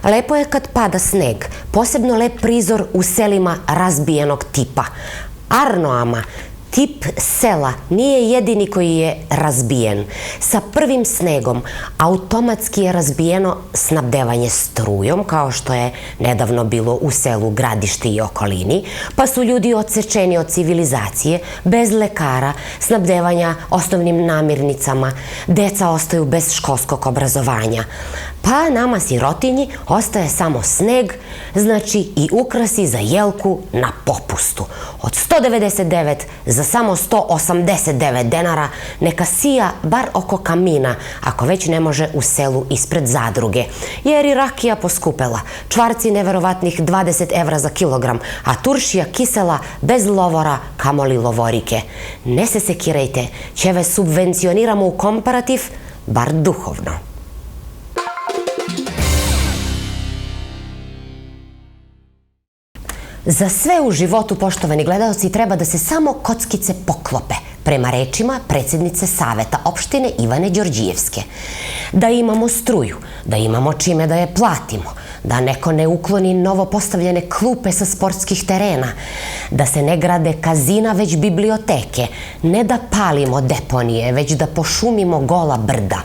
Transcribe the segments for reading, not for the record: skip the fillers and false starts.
Lepo je kad pada sneg, posebno lep prizor u selima razbijenog tipa. Arnoama, tip sela, nije jedini koji je razbijen. Sa prvim snegom automatski je razbijeno snabdevanje strujom, kao što je nedavno bilo u selu Gradište i okolini, pa su ljudi odsečeni od civilizacije, bez lekara, snabdevanja osnovnim namirnicama, deca ostaju bez školskog obrazovanja. Pa nama sirotinji ostaje samo sneg, znači i ukrasi za jelku na popustu. Od 199 za samo 189 denara neka sija bar oko kamina, ako već ne može u selu ispred zadruge. Jer i rakija poskupela, čvarci neverovatnih 20 evra za kilogram, a turšija kisela bez lovora kamoli lovorike. Ne se sekirajte, ćeve subvencioniramo u komparativ, bar duhovno. Za sve u životu, poštovani gledaoci, treba da se samo kockice poklope, prema rečima predsjednice Saveta opštine Ivane Đorđijevske. Da imamo struju, da imamo čime da je platimo, da neko ne ukloni novo postavljene klupe sa sportskih terena, da se ne grade kazina već biblioteke, ne da palimo deponije, već da pošumimo gola brda.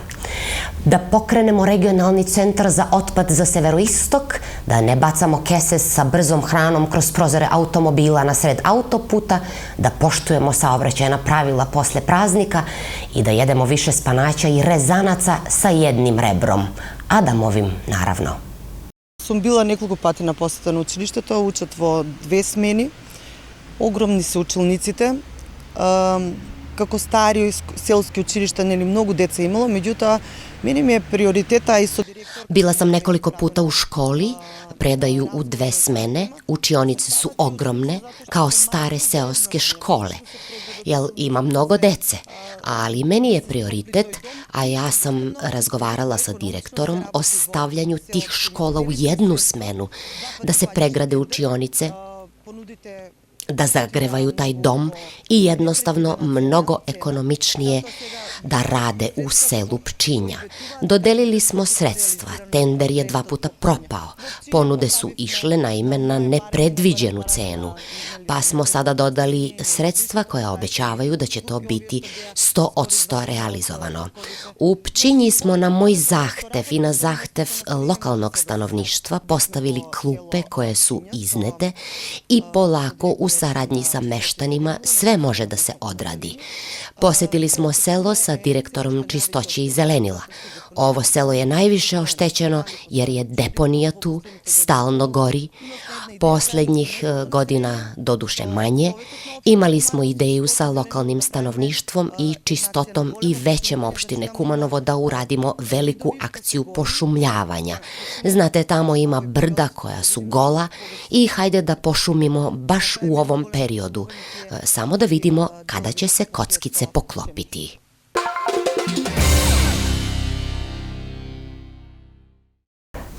Da pokrenemo regionalni centar za otpad za severoistok, da ne bacamo kese sa brzom hranom kroz prozore automobila na sred autoputa, da poštujemo saobraćajna pravila posle praznika i da jedemo više spanaća i rezanaca sa jednim rebrom. Adamovim, naravno. Sam bila nekoliko pati na посета на училиштето, учат во 2 смени. Огромни се училниците. Како стари селски училишта, нели многу деца имало, меѓутоа meni mi je prioriteta i Bila sam nekoliko puta u školi, predaju u 2 smene, učionice su ogromne, kao stare seoske škole. Jel, ima mnogo dece, ali meni je prioritet, a ja sam razgovarala sa direktorom o stavljanju tih škola u jednu smenu, da se pregrade učionice, da zagrevaju taj dom i jednostavno mnogo ekonomičnije da rade u selu Pčinja. Dodelili smo sredstva, tender je 2 puta propao, ponude su išle naime na nepredviđenu cenu, pa smo sada dodali sredstva koja obećavaju da će to biti 100% realizovano. U Pčinji smo na moj zahtev i na zahtev lokalnog stanovništva postavili klupe koje su iznete i polako u saradnji sa meštanima sve može da se odradi. Posetili smo selo sa direktorom čistoće i zelenila. Ovo selo je najviše oštećeno jer je deponija tu, stalno gori. Poslednjih godina doduše manje. Imali smo ideju sa lokalnim stanovništvom i čistotom i većem opštine Kumanovo da uradimo veliku akciju pošumljavanja. Znate, tamo ima brda koja su gola i hajde da pošumimo baš u ovom periodu. Samo da vidimo kada će se kockice poklopiti.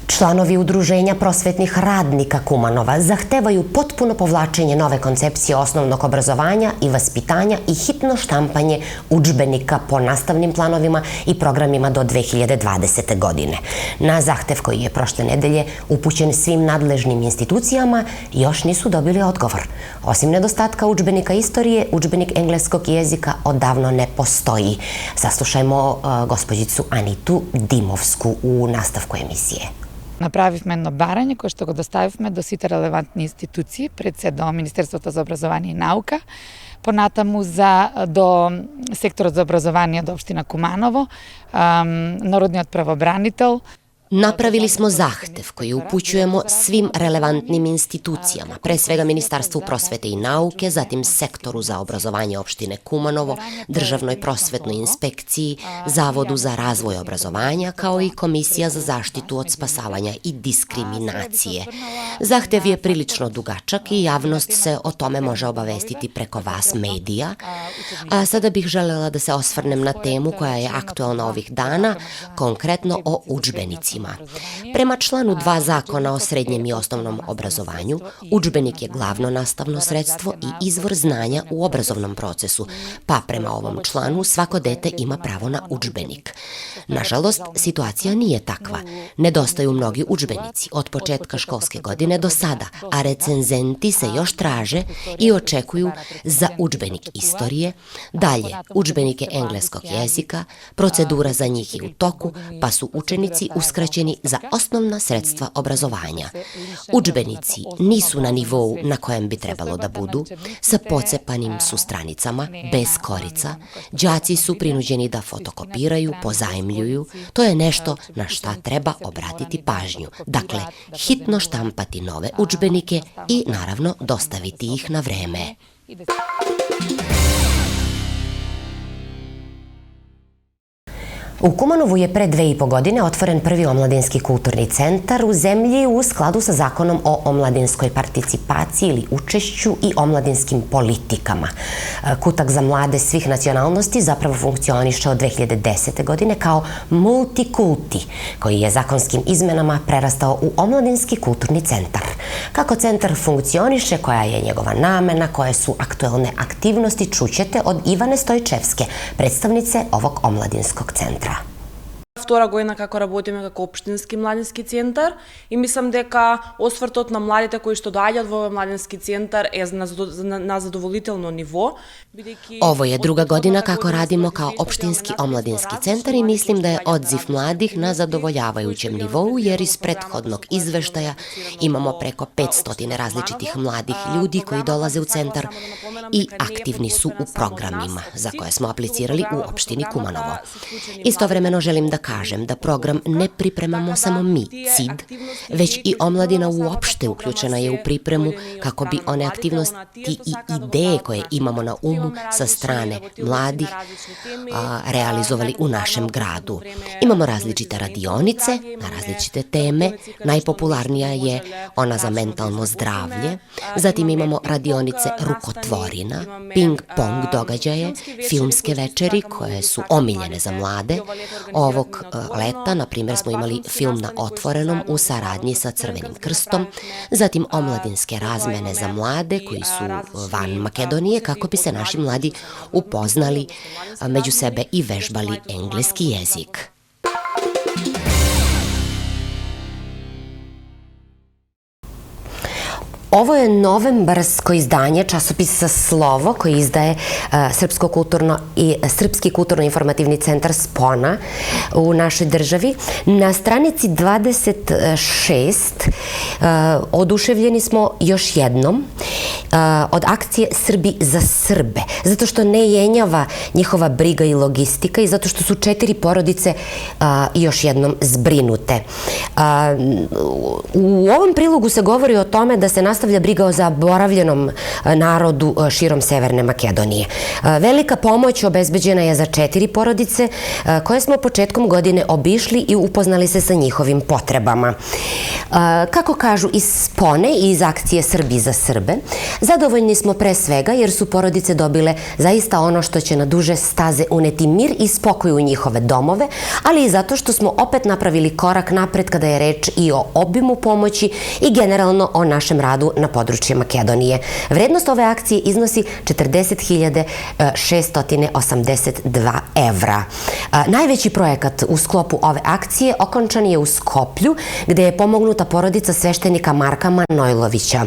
Članovi Udruženja prosvetnih radnika Kumanova zahtevaju potpuno povlačenje nove koncepcije osnovnog obrazovanja i vaspitanja i hitno štampanje udžbenika po nastavnim planovima i programima do 2020. godine. Na zahtev koji je prošle nedelje upućen svim nadležnim institucijama, još nisu dobili odgovor. Osim nedostatka udžbenika istorije, udžbenik engleskog jezika odavno ne postoji. Saslušajmo gospođicu Anitu Dimovsku u nastavku emisije. Направивме едно барање кое што го доставивме до сите релевантни институции, пред се до Министерството за образование и наука, понатаму до секторот за образование до општина Куманово, Народниот правобранител. Napravili smo zahtev koji upućujemo svim relevantnim institucijama, pre svega Ministarstvu prosvete i nauke, zatim Sektoru za obrazovanje opštine Kumanovo, Državnoj prosvetnoj inspekciji, Zavodu za razvoj obrazovanja, kao i Komisija za zaštitu od spasavanja i diskriminacije. Zahtev je prilično dugačak i javnost se o tome može obavestiti preko vas medija, a sada bih želela da se osvrnem na temu koja je aktuelna ovih dana, konkretno o udžbenicima. udžbenicima. Prema članu 2 Zakona o srednjem i osnovnom obrazovanju, udžbenik je glavno nastavno sredstvo i izvor znanja u obrazovnom procesu, pa prema ovom članu svako dete ima pravo na udžbenik. Nažalost, situacija nije takva. Nedostaju mnogi udžbenici od početka školske godine do sada, a recenzenti se još traže i očekuju za udžbenik istorije, dalje udžbenike engleskog jezika, procedura za njih je u toku, pa su učenici uskraćeni za osnovna sredstva obrazovanja. Udžbenici nisu na nivou na kojem bi trebalo da budu, sa pocepanim su stranicama, bez korica, đaci su prinuđeni da fotokopiraju, pozajmljuju, to je nešto na šta treba obratiti pažnju. Dakle, hitno štampati nove udžbenike i naravno dostaviti ih na vreme. U Kumanovu je pre 2,5 godine otvoren prvi omladinski kulturni centar u zemlji u skladu sa zakonom o omladinskoj participaciji ili učešću i omladinskim politikama. Kutak za mlade svih nacionalnosti zapravo funkcioniše od 2010. godine kao multikulti, koji je zakonskim izmenama prerastao u omladinski kulturni centar. Kako centar funkcioniše, koja je njegova namena, koje su aktuelne aktivnosti, čućete od Ivane Stojčevske, predstavnice ovog omladinskog centra. Втора година како работиме како општински младински центар и мислам дека освртот на младите кои што доаѓаат во овој младински центар е на задоволително ниво. Ovo je druga godina kako radimo kao opštinski omladinski centar i mislim da je odziv mladih na zadovoljavajućem nivou, jer iz prethodnog izveštaja imamo preko 500 različitih mladih ljudi koji dolaze u centar i aktivni su u programima za koje smo aplicirali u opštini Kumanovo. Istovremeno želim da kažem da program ne pripremamo samo mi, CID, već i omladina uopšte uključena je u pripremu kako bi one aktivnosti i ideje koje imamo na umu sa strane mladih realizovali u našem gradu. Imamo različite radionice na različite teme, najpopularnija je ona za mentalno zdravlje, zatim imamo radionice rukotvorina, ping-pong događaje, filmske večeri koje su omiljene za mlade. Ovog leta, na primjer, smo imali film na otvorenom u saradnji sa Crvenim krstom, zatim omladinske razmene za mlade koji su van Makedonije kako bi se naši mladi upoznali među sebe i vežbali engleski jezik. Ovo je novembarsko izdanje časopisa Slovo koji izdaje Srpski kulturno-informativni centar Spona u našoj državi. Na stranici 26 oduševljeni smo još jednom od akcije Srbi za Srbe, zato što ne jenjava njihova briga i logistika i zato što su 4 porodice još jednom zbrinute. U ovom prilogu se govori o tome da se nastavlja briga o zaboravljenom narodu širom Severne Makedonije. Velika pomoć obezbeđena je za 4 porodice koje smo početkom godine obišli i upoznali se sa njihovim potrebama. Kako kažu iz Spone i iz akcije Srbi za Srbe, zadovoljni smo pre svega jer su porodice dobile zaista ono što će na duže staze uneti mir i spokoj u njihove domove, ali i zato što smo opet napravili korak napred kada je reč i o obimu pomoći i generalno o našem radu na području Makedonije. Vrednost ove akcije iznosi 40.682 evra. Najveći projekat u sklopu ove akcije okončan je u Skoplju, gde je pomognuta porodica sveštenika Marka Manojlovića.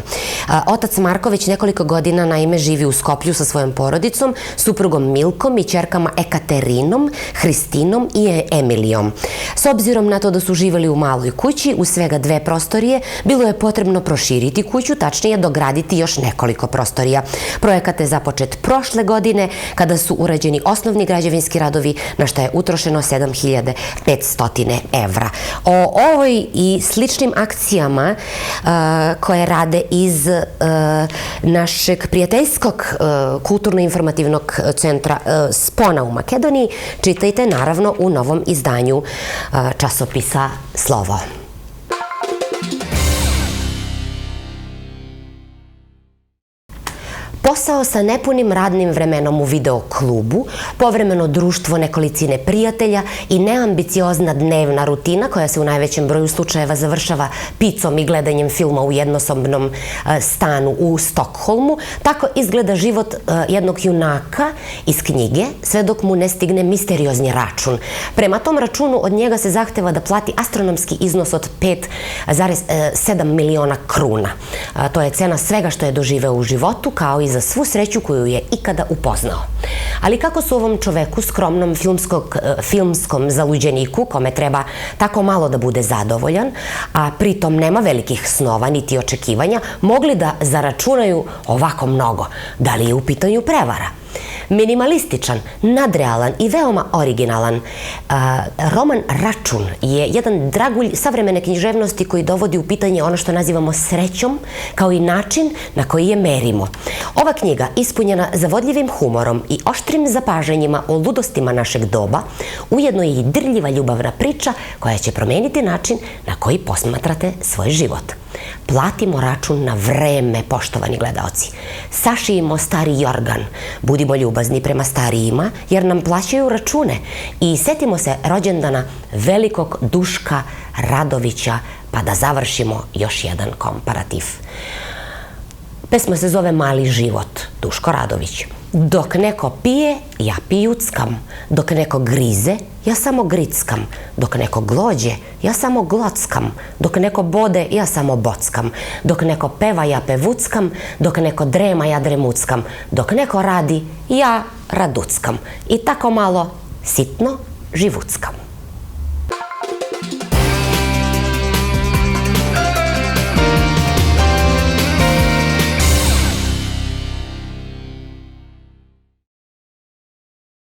Otac Marko već nekoliko godina naime živi u Skoplju sa svojom porodicom, suprugom Milkom i ćerkama Ekaterinom, Hristinom i Emilijom. S obzirom na to da su živeli u maloj kući, u svega 2 prostorije, bilo je potrebno proširiti kuću, tačnije dograditi još nekoliko prostorija. Projekat je započet prošle godine, kada su urađeni osnovni građevinski radovi, na što je utrošeno 7.500 evra. O ovoj i sličnim akcijama koje rade iz našeg prijateljskog kulturno-informativnog centra Spona u Makedoniji čitajte naravno u novom izdanju časopisa Slovo. Posao sa nepunim radnim vremenom u videoklubu, povremeno društvo nekolicine prijatelja i neambiciozna dnevna rutina koja se u najvećem broju slučajeva završava picom i gledanjem filma u jednosobnom stanu u Stokholmu, tako izgleda život jednog junaka iz knjige sve dok mu ne stigne misteriozni račun. Prema tom računu od njega se zahteva da plati astronomski iznos od 5,7 miliona kruna. To je cena svega što je doživeo u životu, kao i za svu sreću koju je ikada upoznao. Ali kako su ovom čoveku, skromnom filmskom zaluđeniku, kome treba tako malo da bude zadovoljan, a pritom nema velikih snova niti očekivanja, mogli da zaračunaju ovako mnogo? Da li je u pitanju prevara? Minimalističan, nadrealan i veoma originalan roman Račun je jedan dragulj savremene književnosti koji dovodi u pitanje ono što nazivamo srećom, kao i način na koji je merimo. Ova knjiga, ispunjena zavodljivim humorom i oštrim zapažanjima o ludostima našeg doba, ujedno je i dirljiva ljubavna priča koja će promeniti način na koji posmatrate svoj život. Platimo račun na vreme, poštovani gledaoci. Sašijimo stari jorgan, budimo ljubazni prema starijima jer nam plaćaju račune i setimo se rođendana velikog Duška Radovića pa da završimo još jedan komparativ. Pesma se zove Mali život, Duško Radović. Dok neko pije, ja pijuckam. Dok neko grize, ja samo grickam. Dok neko glođe, ja samo glockam. Dok neko bode, ja samo bockam. Dok neko peva, ja pevuckam. Dok neko drema, ja dremuckam. Dok neko radi, ja raduckam. I tako malo sitno živuckam.